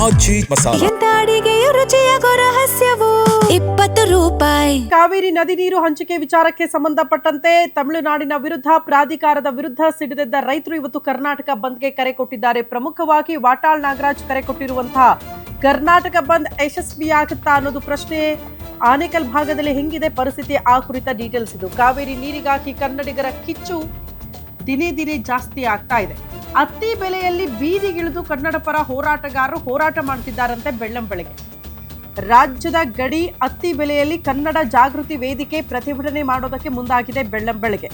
ಆಚಿ ಮಸಾಲ. ಎಂತ ಅಡಿಗೆಯ ರುಚಿಯಾಗೋ ರಹಸ್ಯವು 20 ರೂಪಾಯಿ. ಕಾವೇರಿ ನದಿ ನೀರು ಹಂಚಿಕೆ ವಿಚಾರಕ್ಕೆ ಸಂಬಂಧಪಟ್ಟಂತೆ ತಮಿಳುನಾಡಿನ ವಿರುದ್ಧ ಪ್ರಾಧಿಕಾರದ ವಿರುದ್ಧ ಸಿಡಿದೆದ್ದ ರೈತರು ಇವತ್ತು ಕರ್ನಾಟಕ ಬಂದ್ಗೆ ಕರೆ ಕೊಟ್ಟಿದ್ದಾರೆ. ಪ್ರಮುಖವಾಗಿ ವಾಟಾಳ್ ನಾಗರಾಜ್ ಕರೆ ಕೊಟ್ಟಿರುವಂತಹ ಕರ್ನಾಟಕ ಬಂದ್ ಯಶಸ್ವಿಯಾಗುತ್ತಾ ಅನ್ನೋದು ಪ್ರಶ್ನೆ. ಆನೇಕಲ್ ಭಾಗದಲ್ಲಿ ಹೆಂಗಿದೆ ಪರಿಸ್ಥಿತಿ, ಆ ಕುರಿತ ಡೀಟೇಲ್ಸ್ ಇದು. ಕಾವೇರಿ ನೀರಿಗಾಗಿ ಕನ್ನಡಿಗರ ಕಿಚ್ಚು ದಿನೇ ದಿನೇ ಜಾಸ್ತಿ ಆಗ್ತಾ ಇದೆ. ಅತ್ತಿ ಬೆಲೆಯಲ್ಲಿ ಬೀದಿಗಿಳಿದು ಕನ್ನಡ ಪರ ಹೋರಾಟಗಾರರು ಹೋರಾಟ ಮಾಡ್ತಿದ್ದಾರಂತೆ ಬೆಳ್ಳಂಬೆಳಗ್ಗೆ. ರಾಜ್ಯದ ಗಡಿ ಅತ್ತಿ ಬೆಲೆಯಲ್ಲಿ ಕನ್ನಡ ಜಾಗೃತಿ ವೇದಿಕೆ ಪ್ರತಿಭಟನೆ ಮಾಡೋದಕ್ಕೆ ಮುಂದಾಗಿದೆ ಬೆಳ್ಳಂಬೆಳಗ್ಗೆ.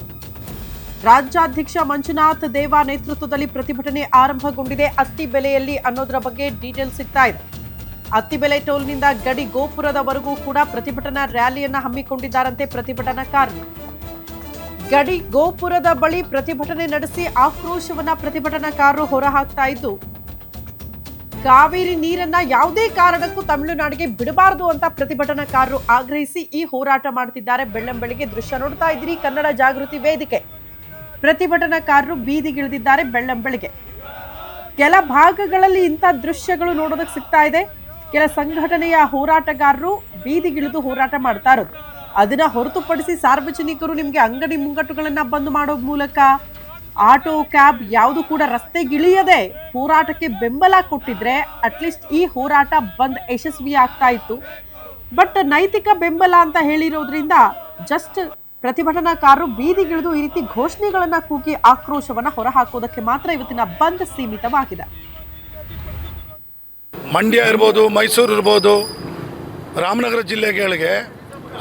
ರಾಜ್ಯಾಧ್ಯಕ್ಷ ಮಂಜುನಾಥ್ ದೇವ ನೇತೃತ್ವದಲ್ಲಿ ಪ್ರತಿಭಟನೆ ಆರಂಭಗೊಂಡಿದೆ. ಅತ್ತಿ ಬೆಲೆಯಲ್ಲಿ ಅನ್ನೋದರ ಬಗ್ಗೆ ಡೀಟೇಲ್ಸ್ ಸಿಗ್ತಾ ಇದೆ. ಅತ್ತಿ ಬೆಲೆ ಟೋಲ್ನಿಂದ ಗಡಿ ಗೋಪುರದವರೆಗೂ ಕೂಡ ಪ್ರತಿಭಟನಾ ರ್ಯಾಲಿಯನ್ನ ಹಮ್ಮಿಕೊಂಡಿದ್ದಾರಂತೆ ಪ್ರತಿಭಟನಾಕಾರರು. ಗಡಿ ಗೋಪುರದ ಬಳಿ ಪ್ರತಿಭಟನೆ ನಡೆಸಿ ಆಕ್ರೋಶವನ್ನ ಪ್ರತಿಭಟನಾಕಾರರು ಹೊರಹಾಕ್ತಾ ಇದ್ದು, ಕಾವೇರಿ ನೀರನ್ನ ಯಾವುದೇ ಕಾರಣಕ್ಕೂ ತಮಿಳುನಾಡಿಗೆ ಬಿಡಬಾರದು ಅಂತ ಪ್ರತಿಭಟನಾಕಾರರು ಆಗ್ರಹಿಸಿ ಈ ಹೋರಾಟ ಮಾಡ್ತಿದ್ದಾರೆ. ಬೆಳ್ಳಂಬೆಳಗ್ಗೆ ದೃಶ್ಯ ನೋಡ್ತಾ ಇದ್ದೀರಿ. ಕನ್ನಡ ಜಾಗೃತಿ ವೇದಿಕೆ ಪ್ರತಿಭಟನಾಕಾರರು ಬೀದಿಗಿಳಿದಿದ್ದಾರೆ ಬೆಳ್ಳಂಬೆಳಗ್ಗೆ. ಕೆಲ ಭಾಗಗಳಲ್ಲಿ ಇಂಥ ದೃಶ್ಯಗಳು ನೋಡೋದಕ್ಕೆ ಸಿಗ್ತಾ ಇದೆ. ಕೆಲ ಸಂಘಟನೆಯ ಹೋರಾಟಗಾರರು ಬೀದಿಗಿಳಿದು ಹೋರಾಟ ಮಾಡ್ತಾ ಇರೋದು. ಅದನ್ನ ಹೊರತುಪಡಿಸಿ ಸಾರ್ವಜನಿಕರು ನಿಮಗೆ ಅಂಗಡಿ ಮುಂಗಟ್ಟುಗಳನ್ನ ಬಂದ್ ಮಾಡೋ ಮೂಲಕ ಆಟೋ ಕ್ಯಾಬ್ ಯಾವುದು ಕೂಡ ರಸ್ತೆಗಿಳಿಯದೆ ಹೋರಾಟಕ್ಕೆ ಬೆಂಬಲ ಕೊಟ್ಟಿದ್ರೆ ಅಟ್ಲೀಸ್ಟ್ ಈ ಹೋರಾಟ ಬಂದ್ ಯಶಸ್ವಿ ಆಗ್ತಾ ಇತ್ತು. ಬಟ್ ನೈತಿಕ ಬೆಂಬಲ ಅಂತ ಹೇಳಿರೋದ್ರಿಂದ ಜಸ್ಟ್ ಪ್ರತಿಭಟನಾಕಾರರು ಬೀದಿಗಿಳಿದು ಈ ರೀತಿ ಘೋಷಣೆಗಳನ್ನ ಕೂಗಿ ಆಕ್ರೋಶವನ್ನ ಹೊರಹಾಕೋದಕ್ಕೆ ಮಾತ್ರ ಇವತ್ತಿನ ಬಂದ್ ಸೀಮಿತವಾಗಿದೆ. ಮಂಡ್ಯ ಇರ್ಬೋದು, ಮೈಸೂರು ಇರ್ಬೋದು,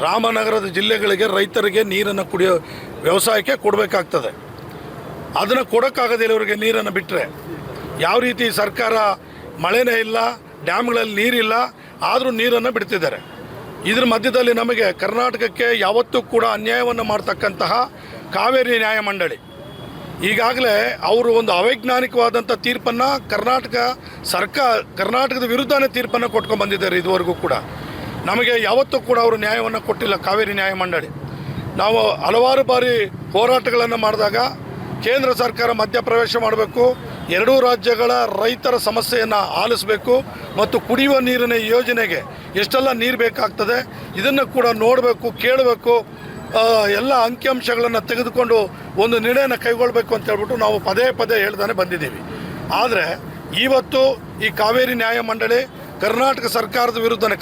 ರಾಮನಗರದ ಜಿಲ್ಲೆಗಳಿಗೆ ರೈತರಿಗೆ ನೀರನ್ನು ಕುಡಿಯೋ ವ್ಯವಸಾಯಕ್ಕೆ ಕೊಡಬೇಕಾಗ್ತದೆ. ಅದನ್ನು ಕೊಡೋಕ್ಕಾಗೋದಿಲ್ಲ ಇವರಿಗೆ ನೀರನ್ನು ಬಿಟ್ಟರೆ. ಯಾವ ರೀತಿ ಸರ್ಕಾರ ಮಳೆನೇ ಇಲ್ಲ, ಡ್ಯಾಮ್ಗಳಲ್ಲಿ ನೀರಿಲ್ಲ, ಆದರೂ ನೀರನ್ನು ಬಿಡ್ತಿದ್ದಾರೆ. ಇದ್ರ ಮಧ್ಯದಲ್ಲಿ ನಮಗೆ ಕರ್ನಾಟಕಕ್ಕೆ ಯಾವತ್ತೂ ಕೂಡ ಅನ್ಯಾಯವನ್ನು ಮಾಡ್ತಕ್ಕಂತಹ ಕಾವೇರಿ ನ್ಯಾಯಮಂಡಳಿ ಈಗಾಗಲೇ ಅವರು ಒಂದು ಅವೈಜ್ಞಾನಿಕವಾದಂಥ ತೀರ್ಪನ್ನು ಕರ್ನಾಟಕದ ವಿರುದ್ಧನೇ ತೀರ್ಪನ್ನು ಕೊಟ್ಕೊಂಡು ಬಂದಿದ್ದಾರೆ. ಇದುವರೆಗೂ ಕೂಡ ನಮಗೆ ಯಾವತ್ತೂ ಕೂಡ ಅವರು ನ್ಯಾಯವನ್ನು ಕೊಟ್ಟಿಲ್ಲ ಕಾವೇರಿ ನ್ಯಾಯಮಂಡಳಿ. ನಾವು ಹಲವಾರು ಬಾರಿ ಹೋರಾಟಗಳನ್ನು ಮಾಡಿದಾಗ ಕೇಂದ್ರ ಸರ್ಕಾರ ಮಧ್ಯಪ್ರವೇಶ ಮಾಡಬೇಕು, ಎರಡೂ ರಾಜ್ಯಗಳ ರೈತರ ಸಮಸ್ಯೆಯನ್ನು ಆಲಿಸಬೇಕು ಮತ್ತು ಕುಡಿಯುವ ನೀರಿನ ಯೋಜನೆಗೆ ಎಷ್ಟೆಲ್ಲ ನೀರು ಬೇಕಾಗ್ತದೆ ಇದನ್ನು ಕೂಡ ನೋಡಬೇಕು, ಕೇಳಬೇಕು, ಎಲ್ಲ ಅಂಕಿಅಂಶಗಳನ್ನು ತೆಗೆದುಕೊಂಡು ಒಂದು ನಿರ್ಣಯನ ಕೈಗೊಳ್ಳಬೇಕು ಅಂತ ಹೇಳ್ಬಿಟ್ಟು ನಾವು ಪದೇ ಪದೇ ಹೇಳ್ತಾನೆ ಬಂದಿದ್ದೀವಿ. ಆದರೆ ಇವತ್ತು ಈ ಕಾವೇರಿ ನ್ಯಾಯಮಂಡಳಿ ಕರ್ನಾಟಕದ ವಿರುದ್ಧನೇ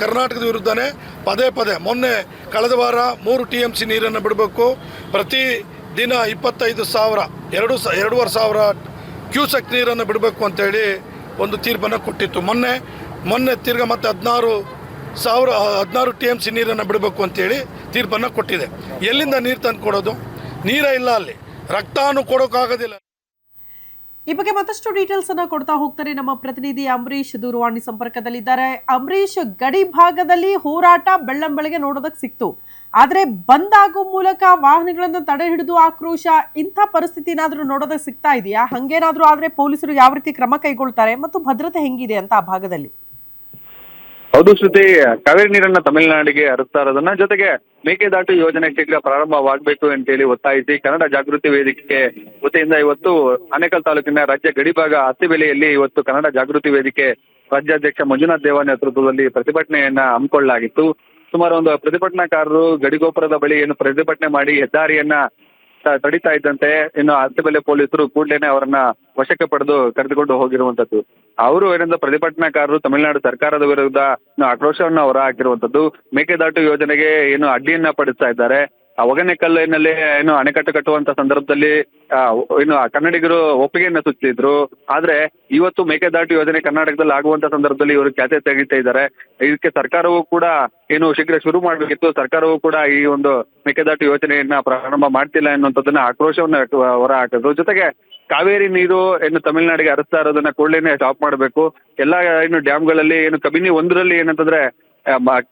ಪದೇ ಮೊನ್ನೆ ಕಳೆದ ವಾರ 3 TMC ನೀರನ್ನು ಬಿಡಬೇಕು, ಪ್ರತಿ ದಿನ 2,500 ಕ್ಯೂಸೆಕ್ ನೀರನ್ನು ಬಿಡಬೇಕು ಅಂತೇಳಿ ಒಂದು ತೀರ್ಪನ್ನು ಕೊಟ್ಟಿತ್ತು. ಮೊನ್ನೆ ತಿರ್ಗಾ ಮತ್ತೆ 16 TMC ನೀರನ್ನು ಬಿಡಬೇಕು ಅಂತೇಳಿ ತೀರ್ಪನ್ನು ಕೊಟ್ಟಿದೆ. ಎಲ್ಲಿಂದ ನೀರು ತಂದು ಕೊಡೋದು? ನೀರೇ ಇಲ್ಲ, ಅಲ್ಲಿ ರಕ್ತಾನು ಕೊಡೋಕ್ಕಾಗೋದಿಲ್ಲ. ಈ ಬಗ್ಗೆ ಮತ್ತಷ್ಟು ಡೀಟೇಲ್ಸ್ ಅನ್ನ ಕೊಡ್ತಾ ಹೋಗ್ತಾರೆ ನಮ್ಮ ಪ್ರತಿನಿಧಿ ಅಂಬರೀಶ್ ದೂರವಾಣಿ ಸಂಪರ್ಕದಲ್ಲಿದ್ದಾರೆ. ಅಂಬರೀಶ್, ಗಡಿ ಭಾಗದಲ್ಲಿ ಹೋರಾಟ ಬೆಳ್ಳಂಬೆಳಗ್ಗೆ ನೋಡೋದಕ್ಕೆ ಸಿಕ್ತು, ಆದ್ರೆ ಬಂದ್ ಆಗೋ ಮೂಲಕ ವಾಹನಗಳನ್ನ ತಡೆ ಹಿಡಿದು ಆಕ್ರೋಶ, ಇಂಥ ಪರಿಸ್ಥಿತಿ ಏನಾದ್ರೂ ನೋಡೋದಕ್ಕೆ ಸಿಗ್ತಾ ಇದೆಯಾ? ಹಂಗೇನಾದ್ರೂ ಆದ್ರೆ ಪೊಲೀಸರು ಯಾವ ರೀತಿ ಕ್ರಮ ಕೈಗೊಳ್ತಾರೆ ಮತ್ತು ಭದ್ರತೆ ಹೆಂಗಿದೆ ಅಂತ ಆ ಭಾಗದಲ್ಲಿ? ಹೌದು ಶ್ರುತಿ, ಕಾವೇರಿ ನೀರನ್ನ ತಮಿಳುನಾಡಿಗೆ ಹರಿಸ್ತಾ ಇರೋದನ್ನ ಜೊತೆಗೆ ಮೇಕೆದಾಟು ಯೋಜನೆ ಶೀಘ್ರ ಪ್ರಾರಂಭವಾಗಬೇಕು ಅಂತೇಳಿ ಒತ್ತಾಯಿಸಿ ಕನ್ನಡ ಜಾಗೃತಿ ವೇದಿಕೆ ವತಿಯಿಂದ ಇವತ್ತು ಆನೇಕಲ್ ತಾಲೂಕಿನ ರಾಜ್ಯ ಗಡಿಭಾಗ ಅತ್ತಿಬೆಲೆಯಲ್ಲಿ ಇವತ್ತು ಕನ್ನಡ ಜಾಗೃತಿ ವೇದಿಕೆ ರಾಜ್ಯಾಧ್ಯಕ್ಷ ಮಂಜುನಾಥ್ ದೇವ ನೇತೃತ್ವದಲ್ಲಿ ಪ್ರತಿಭಟನೆಯನ್ನ ಹಮ್ಮಿಕೊಳ್ಳಲಾಗಿತ್ತು. ಸುಮಾರು ಒಂದು ಪ್ರತಿಭಟನಾಕಾರರು ಗಡಿಗೋಪುರದ ಬಳಿ ಏನು ಪ್ರತಿಭಟನೆ ಮಾಡಿ ಹೆದ್ದಾರಿಯನ್ನ ತಡಿತಾ ಇದ್ದಂತೆ ಇನ್ನು ಅತ್ತಿಬೆಲೆ ಪೊಲೀಸರು ಕೂಡಲೇ ಅವರನ್ನ ವಶಕ್ಕೆ ಪಡೆದು ಕರೆದುಕೊಂಡು ಹೋಗಿರುವಂತದ್ದು. ಅವರು ಏನಂದ್ರೆ ಪ್ರತಿಭಟನಾಕಾರರು ತಮಿಳುನಾಡು ಸರ್ಕಾರದ ವಿರುದ್ಧ ಆಕ್ರೋಶವನ್ನು ಹೊರ ಹಾಕಿರುವಂತದ್ದು. ಮೇಕೆದಾಟು ಯೋಜನೆಗೆ ಏನು ಅಡ್ಡಿಯನ್ನ ಪಡಿಸ್ತಾ ಇದ್ದಾರೆ. ಒಗನೆಕಲ್ಲಿನಲ್ಲಿ ಏನು ಅಣೆಕಟ್ಟು ಕಟ್ಟುವಂತ ಸಂದರ್ಭದಲ್ಲಿ ಇನ್ನು ಕನ್ನಡಿಗರು ಒಪ್ಪಿಗೆಯನ್ನ ಸೂಚಿಸಿದ್ರು. ಆದ್ರೆ ಇವತ್ತು ಮೇಕೆದಾಟು ಯೋಜನೆ ಕರ್ನಾಟಕದಲ್ಲಿ ಆಗುವಂತ ಸಂದರ್ಭದಲ್ಲಿ ಇವರು ಖ್ಯಾತೆ ತೆಗಿತಾ ಇದ್ದಾರೆ. ಇದಕ್ಕೆ ಸರ್ಕಾರವೂ ಕೂಡ ಏನು ಶೀಘ್ರ ಶುರು ಮಾಡಬೇಕಿತ್ತು. ಸರ್ಕಾರವೂ ಕೂಡ ಈ ಒಂದು ಮೇಕೆದಾಟು ಯೋಜನೆಯನ್ನ ಪ್ರಾರಂಭ ಮಾಡ್ತಿಲ್ಲ ಎನ್ನುವಂಥದ್ದನ್ನ ಆಕ್ರೋಶವನ್ನ ಹೊರ ಹಾಕಿದ್ರು. ಜೊತೆಗೆ ಕಾವೇರಿ ನೀರು ಏನು ತಮಿಳುನಾಡಿಗೆ ಹರಿಸ್ತಾ ಇರೋದನ್ನ ಕೂಡಲೇ ಸ್ಟಾಪ್ ಮಾಡಬೇಕು. ಎಲ್ಲಾ ಏನು ಡ್ಯಾಮ್ಗಳಲ್ಲಿ ಏನು ಕಬಿನಿ 1ರಲ್ಲಿ ಏನಂತಂದ್ರೆ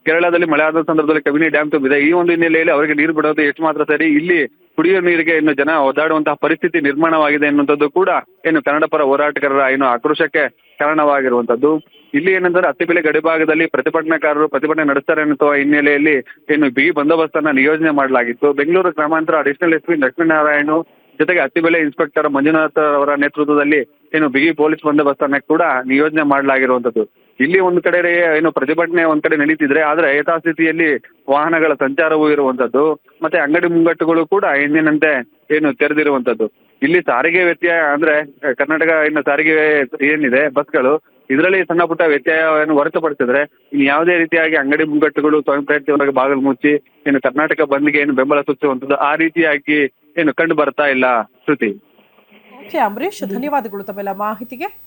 ಕೇರಳದಲ್ಲಿ ಮಳೆ ಆದ ಸಂದರ್ಭದಲ್ಲಿ ಕಬಿನಿ ಡ್ಯಾಮ್ ತುಂಬಿದೆ. ಈ ಒಂದು ಹಿನ್ನೆಲೆಯಲ್ಲಿ ಅವರಿಗೆ ನೀರು ಬಿಡೋದು ಎಷ್ಟು ಮಾತ್ರ ಸರಿ, ಇಲ್ಲಿ ಕುಡಿಯುವ ನೀರಿಗೆ ಇನ್ನು ಜನ ಒದ್ದಾಡುವಂತಹ ಪರಿಸ್ಥಿತಿ ನಿರ್ಮಾಣವಾಗಿದೆ ಎನ್ನುವಂಥದ್ದು ಕೂಡ ಏನು ಕನ್ನಡ ಪರ ಹೋರಾಟಗಾರರ ಏನು ಆಕ್ರೋಶಕ್ಕೆ ಕಾರಣವಾಗಿರುವಂತದ್ದು. ಇಲ್ಲಿ ಏನಂದ್ರೆ ಅತ್ತಿಬೆಲೆ ಗಡಿಭಾಗದಲ್ಲಿ ಪ್ರತಿಭಟನಾಕಾರರು ಪ್ರತಿಭಟನೆ ನಡೆಸ್ತಾರೆ ಅನ್ನುವ ಹಿನ್ನೆಲೆಯಲ್ಲಿ ಏನು ಬಿಗಿ ಬಂದೋಬಸ್ತನ್ನ ನಿಯೋಜನೆ ಮಾಡಲಾಗಿತ್ತು. ಬೆಂಗಳೂರು ಗ್ರಾಮಾಂತರ ಅಡಿಷನಲ್ SP ಲಕ್ಷ್ಮೀನಾರಾಯಣ ಜೊತೆಗೆ ಅತ್ತಿಬೆಲೆ ಇನ್ಸ್ಪೆಕ್ಟರ್ ಮಂಜುನಾಥ್ ಅವರ ನೇತೃತ್ವದಲ್ಲಿ ಏನು ಬಿಗಿ ಪೊಲೀಸ್ ಬಂದೋಬಸ್ತನ್ನ ಕೂಡ ನಿಯೋಜನೆ ಮಾಡಲಾಗಿರುವಂತದ್ದು. ಇಲ್ಲಿ ಒಂದ್ ಕಡೆ ಏನು ಪ್ರತಿಭಟನೆ ಒಂದ್ ಕಡೆ ನಡೀತಿದ್ರೆ, ಆದ್ರೆ ಯಥಾಸ್ಥಿತಿಯಲ್ಲಿ ವಾಹನಗಳ ಸಂಚಾರವೂ ಇರುವಂತದ್ದು, ಮತ್ತೆ ಅಂಗಡಿ ಮುಂಗಟ್ಟುಗಳು ಕೂಡ ಎಂದಿನಂತೆ ಏನು ತೆರೆದಿರುವಂತದ್ದು. ಇಲ್ಲಿ ಸಾರಿಗೆ ವ್ಯತ್ಯಯ ಅಂದ್ರೆ ಕರ್ನಾಟಕ ಇನ್ನು ಸಾರಿಗೆ ಏನಿದೆ ಬಸ್ಗಳು, ಇದರಲ್ಲಿ ಸಣ್ಣ ಪುಟ್ಟ ವ್ಯತ್ಯಯವನ್ನು ಹೊರತುಪಡಿಸಿದ್ರೆ ಇನ್ನು ಯಾವುದೇ ರೀತಿಯಾಗಿ ಅಂಗಡಿ ಮುಂಗಟ್ಟುಗಳು ಸ್ವಯಂ ಪ್ರೇರಿತವಾಗಿ ಬಾಗಿಲು ಮುಚ್ಚಿ ಏನು ಕರ್ನಾಟಕ ಬಂದ್ಗೆ ಏನು ಬೆಂಬಲ ಸೂಚಿಸುವಂತದ್ದು ಆ ರೀತಿಯಾಗಿ ಏನು ಕಂಡು ಬರ್ತಾ ಇಲ್ಲ. ಶ್ರುತಿ. ಓಕೆ ಅಂಬರೀಶ್, ಧನ್ಯವಾದಗಳು ತಮ್ಮೆಲ್ಲ ಮಾಹಿತಿಗೆ.